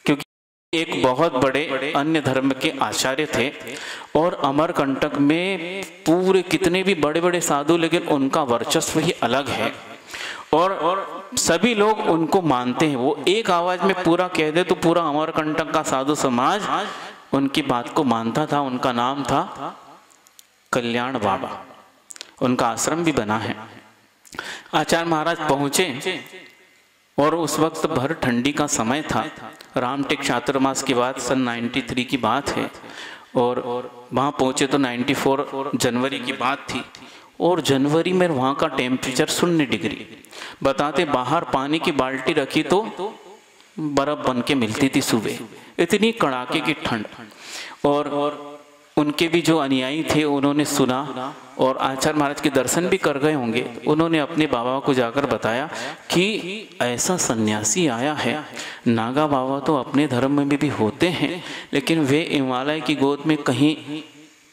Speaker 1: क्योंकि एक बहुत बड़े अन्य धर्म के आचार्य थे और अमरकंटक में पूरे कितने भी बड़े बड़े साधु, लेकिन उनका वर्चस्व ही अलग है और सभी लोग उनको मानते हैं। वो एक आवाज में पूरा कह दे तो पूरा अमरकंटक का साधु समाज उनकी बात को मानता था। उनका नाम था कल्याण बाबा, उनका आश्रम भी बना है। आचार्य महाराज पहुंचे और उस वक्त भर ठंडी का समय था, रामटेक चातुर्मास के बाद सन 93 की बात है। और वहाँ पहुंचे तो 94 जनवरी की बात थी। और जनवरी में वहाँ का टेम्परेचर 0 डिग्री बताते, बाहर पानी की बाल्टी रखी तो बर्फ बन के मिलती थी सुबह, इतनी कड़ाके की ठंड। और उनके भी जो अनुयायी थे उन्होंने सुना और आचार्य महाराज के दर्शन भी कर गए होंगे। उन्होंने अपने बाबा को जाकर बताया कि ऐसा सन्यासी आया है। नागा बाबा तो अपने धर्म में भी होते हैं, लेकिन वे हिमालय की गोद में कहीं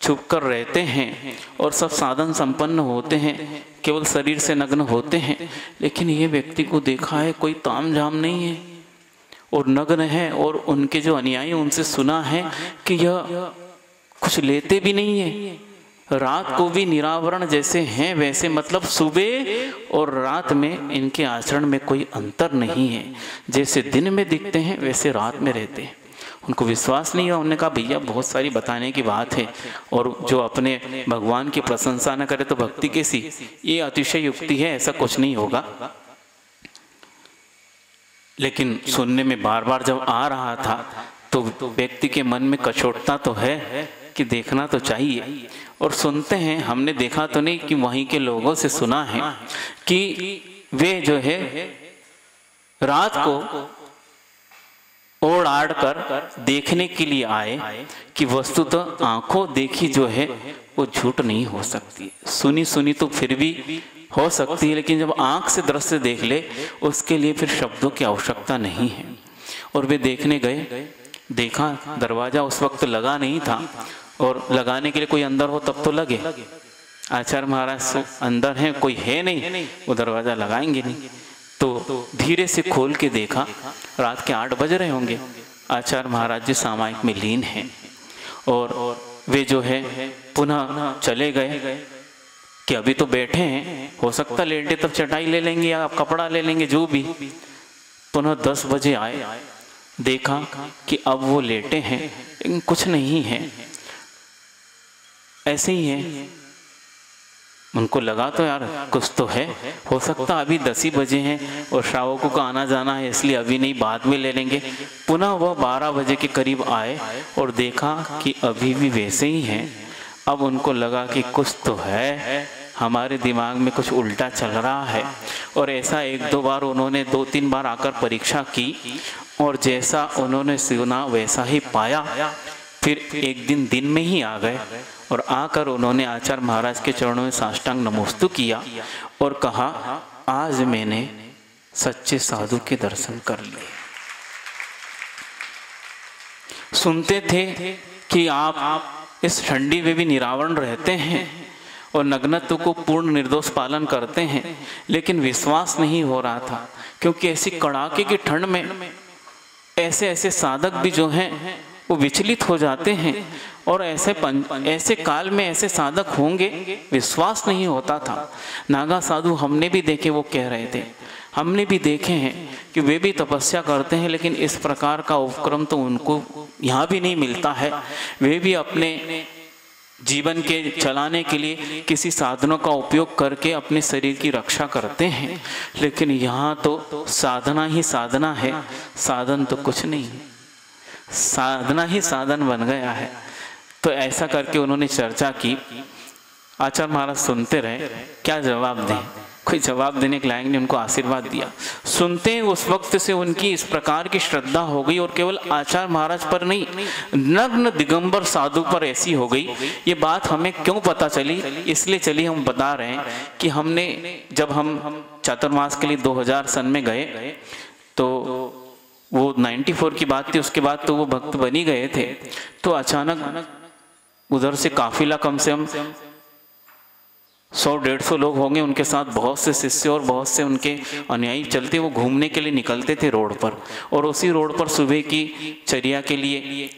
Speaker 1: छुप कर रहते हैं और सब साधन संपन्न होते हैं, केवल शरीर से नग्न होते हैं। लेकिन ये व्यक्ति को देखा है, कोई ताम झाम नहीं है और नग्न है, और उनके जो अनुयायी उनसे सुना है कि यह कुछ लेते भी नहीं है, रात को भी निरावरण जैसे हैं वैसे, मतलब सुबह और रात में इनके आचरण में कोई अंतर नहीं है, जैसे दिन में दिखते हैं वैसे रात में रहते हैं। उनको विश्वास नहीं हुआ। उन्होंने कहा भैया बहुत सारी बताने की बात है, और जो अपने भगवान की प्रशंसा न करे तो भक्ति कैसी, ये अतिशय युक्ति है, ऐसा कुछ नहीं होगा। लेकिन सुनने में बार बार जब आ रहा था तो व्यक्ति के मन में कचोटता तो है कि देखना तो चाहिए। और सुनते हैं, हमने देखा तो नहीं कि वहीं के लोगों से सुना है कि वे जो है रात को ओढ़ आड़ कर देखने के लिए आए कि वस्तुतः आंखों देखी जो है वो झूठ नहीं हो सकती, सुनी सुनी तो फिर भी हो सकती है, लेकिन जब आंख से दृश्य देख ले उसके लिए फिर शब्दों की आवश्यकता नहीं है। और वे देखने गए, देखा दरवाजा उस वक्त लगा नहीं था, और लगाने के लिए कोई अंदर हो तब तो लगे। आचार्य महाराज अंदर हैं, कोई है नहीं, वो दरवाजा लगाएंगे नहीं। तो धीरे से खोल के देखा, रात के 8 बज रहे होंगे। आचार्य महाराज जी सामायिक में लीन हैं, और वे जो है पुनः चले गए कि अभी तो बैठे हैं, हो सकता लेटे तब चटाई ले लेंगे या कपड़ा ले लेंगे, जो भी। पुनः 10 बजे आए, देखा कि अब वो लेटे हैं लेकिन कुछ नहीं है, ऐसे ही है। उनको लगा तो यार कुछ तो है, हो सकता अभी 10 ही बजे हैं और श्रावकों का आना जाना है, इसलिए अभी नहीं, बाद में ले लेंगे। पुनः वह 12 बजे के करीब आए और देखा कि अभी भी वैसे ही हैं। अब उनको लगा कि कुछ तो है, हमारे दिमाग में कुछ उल्टा चल रहा है। और ऐसा 1-2 बार उन्होंने 2-3 बार आकर परीक्षा की, और जैसा उन्होंने सुना वैसा ही पाया। फिर एक दिन में ही आ गए, और आकर उन्होंने आचार्य महाराज के चरणों में साष्टांग नमोस्तु किया और कहा आज मैंने सच्चे साधु के दर्शन कर लिए। सुनते थे कि आप इस ठंडी में भी निरावरण रहते हैं और नग्नत्व को पूर्ण निर्दोष पालन करते हैं, लेकिन विश्वास नहीं हो रहा था, क्योंकि ऐसी कड़ाके की ठंड में ऐसे साधक भी जो हैं वो विचलित हो जाते हैं, और ऐसे काल में ऐसे साधक होंगे विश्वास नहीं होता था। नागा साधु हमने भी देखे, वो कह रहे थे, हमने भी देखे हैं कि वे भी तपस्या करते हैं, लेकिन इस प्रकार का उपक्रम तो उनको यहाँ भी नहीं मिलता है। वे भी अपने जीवन के चलाने के लिए किसी साधनों का उपयोग करके अपने शरीर की रक्षा करते हैं, लेकिन यहाँ तो साधना ही साधना है, साधन तो कुछ नहीं है, साधना ही साधन बन गया है। तो ऐसा करके उन्होंने चर्चा की। आचार्य महाराज सुनते रहे, क्या जवाब दें, कोई जवाब देने के लायक नहीं, उनको आशीर्वाद दिया। सुनते हैं उस वक्त से उनकी इस प्रकार की श्रद्धा हो गई, और केवल आचार्य महाराज पर नहीं, नग्न दिगंबर साधु पर ऐसी हो गई। ये बात हमें क्यों पता चली, इसलिए चलिए हम बता रहे हैं कि हमने जब हम चातुर्मास के लिए 2000 सन में गए, तो वो 94 की बात थी, उसके बाद तो वो भक्त बनी गए थे। तो अचानक उधर से काफिला कम से कम 100-150 लोग होंगे, उनके साथ बहुत से शिष्य और बहुत से उनके अनुयायी चलते, वो घूमने के लिए निकलते थे रोड पर, और उसी रोड पर सुबह की चर्या के लिए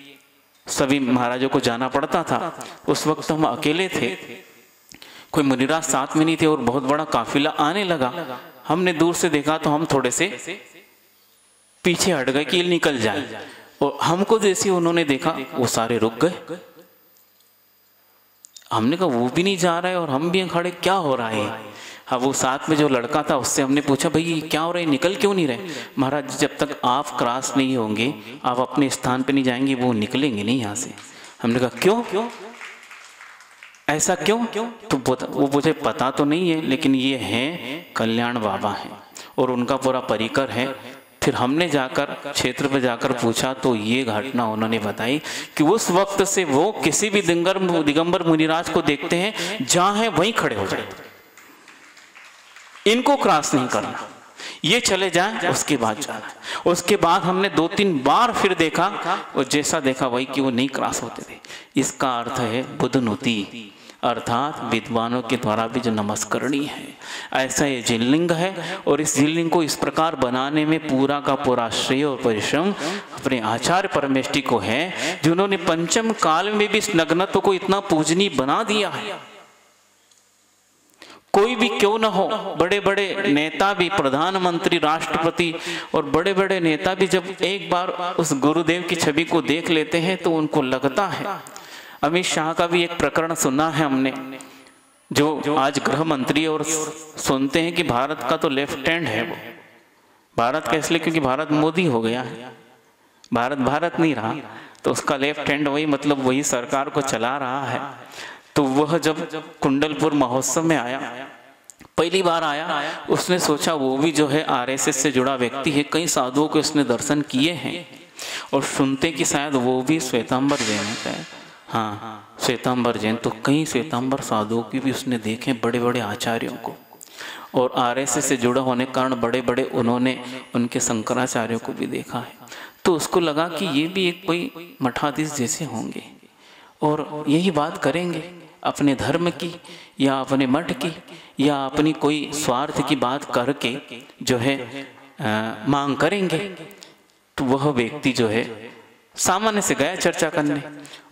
Speaker 1: सभी महाराजों को जाना पड़ता था। उस वक्त हम अकेले थे, कोई मुनिराज साथ में नहीं थे, और बहुत बड़ा काफिला आने लगा। हमने दूर से देखा तो हम थोड़े से पीछे हट गए कि निकल जाए, और हमको जैसे उन्होंने देखा वो सारे रुक गए। हमने कहा वो भी नहीं जा रहा है और हम भी खड़े, क्या हो रहा है। हाँ, वो साथ में जो लड़का था उससे हमने पूछा, भाई क्या हो रहा है, निकल क्यों नहीं रहे। महाराज जब तक आप क्रॉस नहीं होंगे, आप अपने स्थान पे नहीं जाएंगे, वो निकलेंगे नहीं यहाँ से। हमने कहा क्यों, ऐसा क्यों। तो वो मुझे पता तो नहीं है, लेकिन ये हैं कल्याण बाबा हैं और उनका पूरा परिकर है, फिर हमने जाकर क्षेत्र पर जाकर पूछा तो ये घटना उन्होंने बताई कि उस वक्त से वो किसी भी दिगंबर मुनिराज को देखते हैं, जहां है वहीं खड़े हो जाए, इनको क्रॉस नहीं करना, ये चले जाएं उसके बाद जाना। उसके बाद हमने 2-3 बार फिर देखा और जैसा देखा वही कि वो नहीं क्रॉस होते थे। इसका अर्थ है बुधनुति, अर्थात विद्वानों के द्वारा भी जो नमस्करणीय है, ऐसा ये जिनलिंग है। और इस जिनलिंग को इस प्रकार बनाने में पूरा का पूरा श्रेय और परिश्रम अपने आचार्य परमेष्टि को है, जिन्होंने पंचम काल में भी इस नग्नत्व को इतना पूजनीय बना दिया है। कोई भी क्यों न हो, बड़े बड़े नेता भी, प्रधानमंत्री, राष्ट्रपति और बड़े बड़े नेता भी जब एक बार उस गुरुदेव की छवि को देख लेते हैं तो उनको लगता है। अमित शाह का भी एक प्रकरण सुना है हमने, जो आज गृह मंत्री, और सुनते हैं कि भारत का तो लेफ्ट हैंड है वो। भारत का इसलिए क्योंकि भारत मोदी हो गया है, भारत नहीं रहा, तो उसका लेफ्ट हैंड वही, मतलब वही सरकार को चला रहा है। तो वह जब कुंडलपुर महोत्सव में आया, पहली बार आया, उसने सोचा वो भी जो है आरएसएस से जुड़ा व्यक्ति है, कई साधुओं को इसने दर्शन किए हैं, और सुनते कि शायद वो भी श्वेतांबर जैन है। हाँ, श्वेतांबर जैन, तो कई श्वेतांबर साधुओं की भी उसने देखे, बड़े बड़े आचार्यों को, और आरएसएस से जुड़ा होने के कारण बड़े बड़े उन्होंने उनके शंकराचार्यों को भी देखा है। तो उसको लगा कि ये भी एक कोई मठाधीश जैसे होंगे और यही बात करेंगे अपने धर्म की या अपने मठ की या अपनी कोई स्वार्थ की बात करके जो है मांग करेंगे। तो वह व्यक्ति जो है सामान्य से गया चर्चा करने,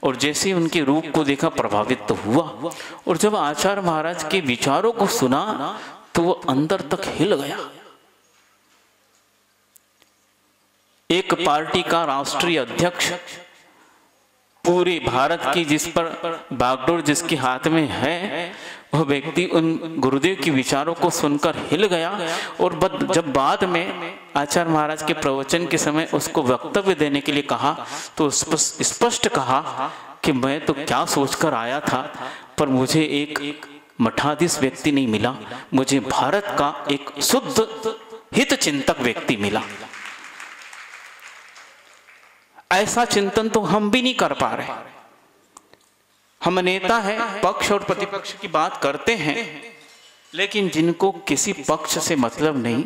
Speaker 1: और जैसे उनके रूप को देखा प्रभावित तो हुआ, और जब आचार्य महाराज के विचारों को सुना तो वो अंदर तक हिल गया। एक पार्टी का राष्ट्रीय अध्यक्ष, पूरे भारत की जिस पर बागडोर जिसके हाथ में है, वह व्यक्ति उन गुरुदेव के विचारों को सुनकर हिल गया। और जब बाद में आचार्य महाराज के प्रवचन के समय उसको वक्तव्य देने के लिए कहा तो स्पष्ट कहा कि मैं तो क्या सोचकर आया था, पर मुझे एक मठाधीश व्यक्ति नहीं मिला, मुझे भारत का एक शुद्ध हित चिंतक व्यक्ति मिला। ऐसा चिंतन तो हम भी नहीं कर पा रहे। हम नेता है, पक्ष और प्रतिपक्ष की बात करते हैं, लेकिन जिनको किसी पक्ष से मतलब नहीं,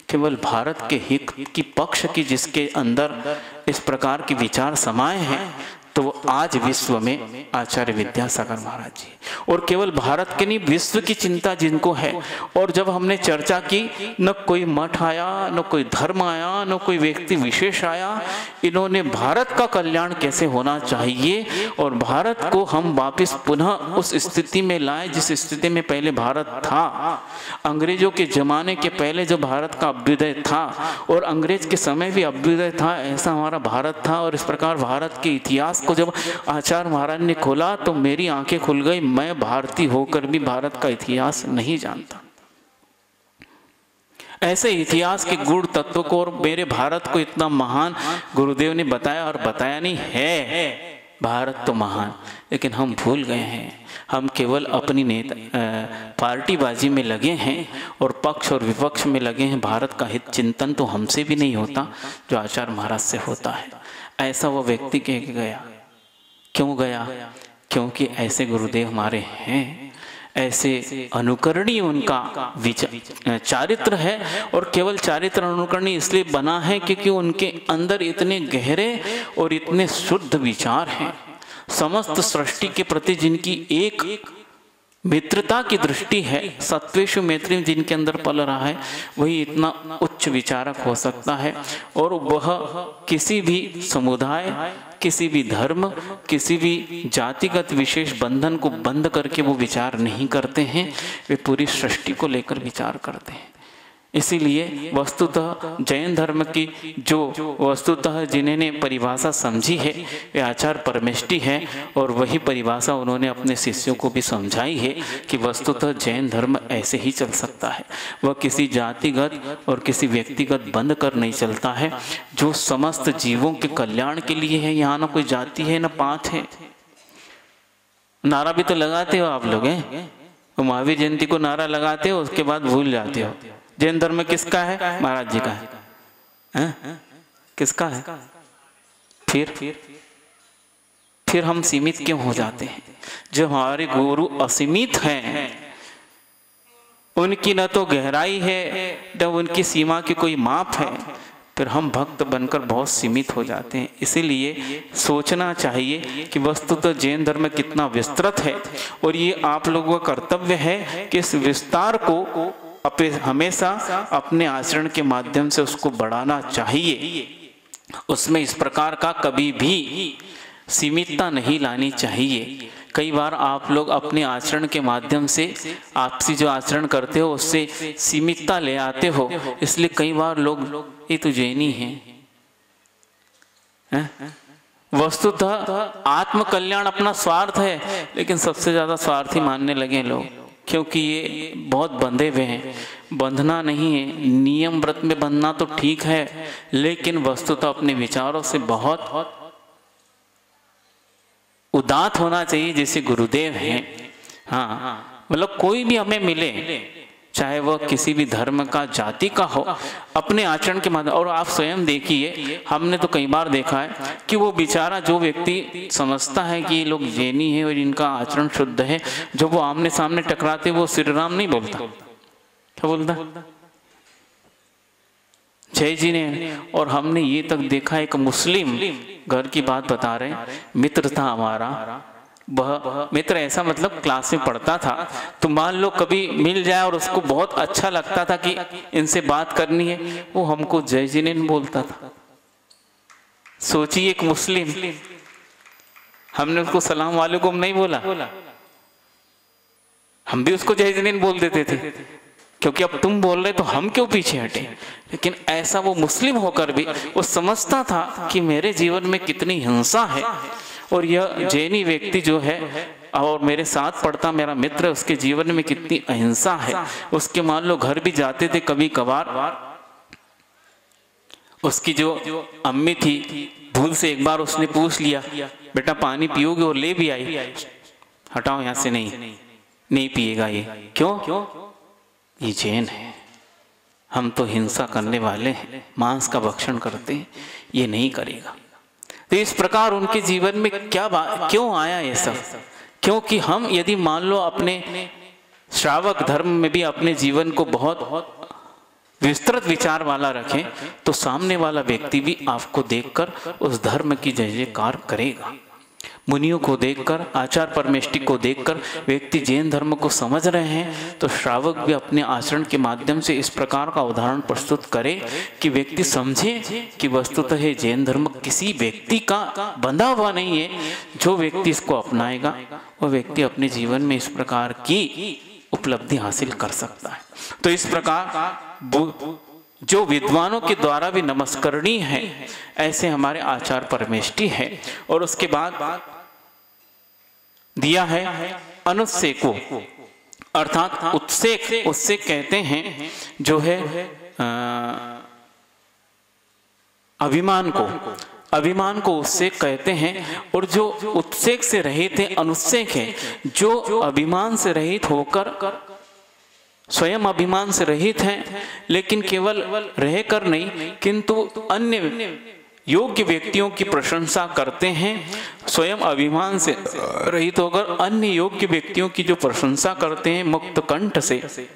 Speaker 1: केवल भारत के हित की पक्ष की जिसके अंदर इस प्रकार के विचार समाये हैं, तो वो आज विश्व में आचार्य विद्यासागर महाराज जी, और केवल भारत के नहीं विश्व की चिंता जिनको है। और जब हमने चर्चा की, न कोई मठ आया, न कोई धर्म आया, न कोई व्यक्ति विशेष आया, इन्होंने भारत का कल्याण कैसे होना चाहिए और भारत को हम वापस पुनः उस स्थिति में लाए जिस स्थिति में पहले भारत था। अंग्रेजों के जमाने के पहले जो भारत का अभ्युदय था, और अंग्रेज के समय भी अभ्युदय था, ऐसा हमारा भारत था। और इस प्रकार भारत के इतिहास को जब आचार्य महाराज ने खोला तो मेरी आंखें खुल गई। मैं भारतीय होकर भी भारत का इतिहास नहीं जानता। ऐसे इतिहास के गुण तत्व को और मेरे भारत को इतना महान गुरुदेव ने बताया, और बताया नहीं है भारत तो महान, लेकिन हम भूल गए हैं। हम केवल अपनी पार्टीबाजी में लगे हैं और पक्ष और विपक्ष में लगे हैं। भारत का हित चिंतन तो हमसे भी नहीं होता जो आचार्य महाराज से होता है। ऐसा वो व्यक्ति कह गया। क्यों गया? क्योंकि ऐसे गुरुदेव हमारे हैं, ऐसे अनुकरणीय उनका चारित्र है। और केवल चारित्र अनुकरणीय इसलिए बना है क्योंकि उनके अंदर इतने गहरे और इतने शुद्ध विचार हैं। समस्त सृष्टि के प्रति जिनकी एक मित्रता की दृष्टि है, सत्वेषु मैत्री जिनके अंदर पल रहा है, वही इतना उच्च विचारक हो सकता है। और वह किसी भी समुदाय, किसी भी धर्म, किसी भी जातिगत विशेष बंधन को बंद करके वो विचार नहीं करते हैं, वे पूरी सृष्टि को लेकर विचार करते हैं। इसीलिए वस्तुतः जैन धर्म की जो वस्तुतः जिन्होंने परिभाषा समझी है वे आचार्य परमेष्टि है, और वही परिभाषा उन्होंने अपने शिष्यों को भी समझाई है कि वस्तुतः जैन धर्म ऐसे ही चल सकता है। वह किसी जातिगत और किसी व्यक्तिगत बंद कर नहीं चलता है, जो समस्त जीवों के कल्याण के लिए है। यहाँ ना कोई जाति है ना पात है। नारा भी तो लगाते हो आप लोग, हैं महावीर जयंती को नारा लगाते हो, उसके बाद भूल जाते हो। जैन धर्म किसका है? महाराज जी का किसका है? फिर हम सीमित क्यों हो जाते हैं? जो हमारे गुरु असीमित हैं, उनकी न तो गहराई है न उनकी सीमा की कोई माप है, फिर हम भक्त बनकर बहुत सीमित हो जाते हैं। इसीलिए सोचना चाहिए कि वस्तुतः जैन धर्म कितना विस्तृत है, और ये आप लोगों का कर्तव्य है कि इस विस्तार को हमेशा अपने आचरण के माध्यम से उसको बढ़ाना चाहिए। उसमें इस प्रकार का कभी भी सीमितता नहीं लानी चाहिए। कई बार आप लोग अपने आचरण के माध्यम से आपसी जो आचरण करते हो उससे सीमितता ले आते हो, इसलिए कई बार लोग ये तो जैनी है। वस्तुतः आत्म कल्याण अपना स्वार्थ है, लेकिन सबसे ज्यादा स्वार्थी मानने लगे लोग, क्योंकि ये बहुत बंधे हुए हैं। बंधना नहीं है, नियम व्रत में बंधना तो ठीक है, लेकिन वस्तुतः अपने विचारों से बहुत उदात होना चाहिए, जैसे गुरुदेव हैं। हाँ, मतलब कोई भी हमें मिले, चाहे वह किसी भी धर्म का, जाति का हो, अपने आचरण के माध्यम। और आप स्वयं देखिए, हमने तो कई बार देखा है कि वो बेचारा जो व्यक्ति समझता है कि ये लोग जैनी है और इनका आचरण शुद्ध है, जब वो आमने सामने टकराते वो श्री राम नहीं बोलता। क्या बोलता? जय जी ने। और हमने ये तक देखा, एक मुस्लिम घर की बात बता रहे, मित्र था हमारा, वह मित्र ऐसा मतलब क्लास में पढ़ता था, तो मान लो कभी मिल जाए और उसको बहुत अच्छा लगता था कि इनसे बात करनी है, वो हमको जय जी ने बोलता था। सोचिए, एक मुस्लिम, हमने उसको सलाम वालेकुम नहीं बोला, हम भी उसको जय जी ने बोल देते थे, क्योंकि अब तुम बोल रहे तो हम क्यों पीछे हटे। लेकिन ऐसा वो मुस्लिम होकर भी वो समझता था कि मेरे जीवन में कितनी हिंसा है, और यह जैनी व्यक्ति जो है और मेरे साथ पढ़ता मेरा मित्र, उसके जीवन में कितनी अहिंसा है। उसके मान लो घर भी जाते थे कभी कभार, उसकी जो अम्मी थी, भूल से एक बार उसने पूछ लिया, बेटा पानी पियोगे, और ले भी आई, हटाओ यहाँ से, नहीं पिएगा ये। क्यों? ये जैन है, हम तो हिंसा करने वाले हैं, मांस का भक्षण करते हैं, ये नहीं करेगा। तो इस प्रकार उनके जीवन में क्यों आया ये सब? क्योंकि हम यदि मान लो अपने श्रावक धर्म में भी अपने जीवन को बहुत विस्तृत विचार वाला रखें, तो सामने वाला व्यक्ति भी आपको देखकर उस धर्म की जय जयकार करेगा। मुनियों को देखकर, आचार परमेष्टि को देखकर व्यक्ति जैन धर्म को समझ रहे हैं, तो श्रावक भी अपने आचरण के माध्यम से इस प्रकार का उदाहरण प्रस्तुत करे कि व्यक्ति समझे कि वस्तुतः जैन धर्म किसी व्यक्ति का बंधा हुआ नहीं है। जो व्यक्ति इसको अपनाएगा वो व्यक्ति अपने जीवन में इस प्रकार की उपलब्धि हासिल कर सकता है। तो इस प्रकार जो विद्वानों के द्वारा भी नमस्करणीय है, ऐसे हमारे आचार परमेष्टि है। और उसके बाद दिया है अनुत्सेको, अर्थात उत्सेक, उत्सेक कहते हैं जो है अभिमान को, अभिमान को उत्सेक कहते हैं। और जो उत्सेक से रहित है अनुत्सेक है, जो अभिमान से रहित होकर स्वयं अभिमान से रहित हैं, लेकिन केवल रहकर नहीं किंतु अन्य योग्य व्यक्तियों की प्रशंसा करते हैं। स्वयं अभिमान से रहित होकर अन्य योग्य व्यक्तियों की जो प्रशंसा करते हैं मुक्त कंठ से,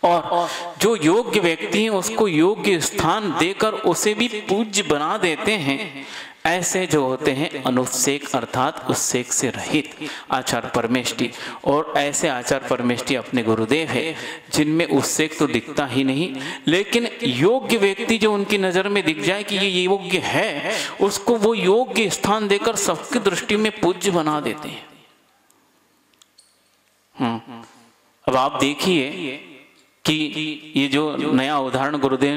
Speaker 1: और जो योग्य व्यक्ति हैं उसको योग्य स्थान देकर उसे भी पूज्य बना देते हैं। ऐसे जो होते हैं अनुत्सेक, अर्थात उत्सेक से रहित आचार परमेष्टि। और ऐसे आचार परमेष्टि अपने गुरुदेव है जिनमें उत्सेक तो दिखता ही नहीं, लेकिन योग्य व्यक्ति जो उनकी नजर में दिख जाए कि ये योग्य है, उसको वो योग्य स्थान देकर सबकी दृष्टि में पूज्य बना देते हैं। अब आप देखिए कि ये जो नया उदाहरण गुरुदेव ने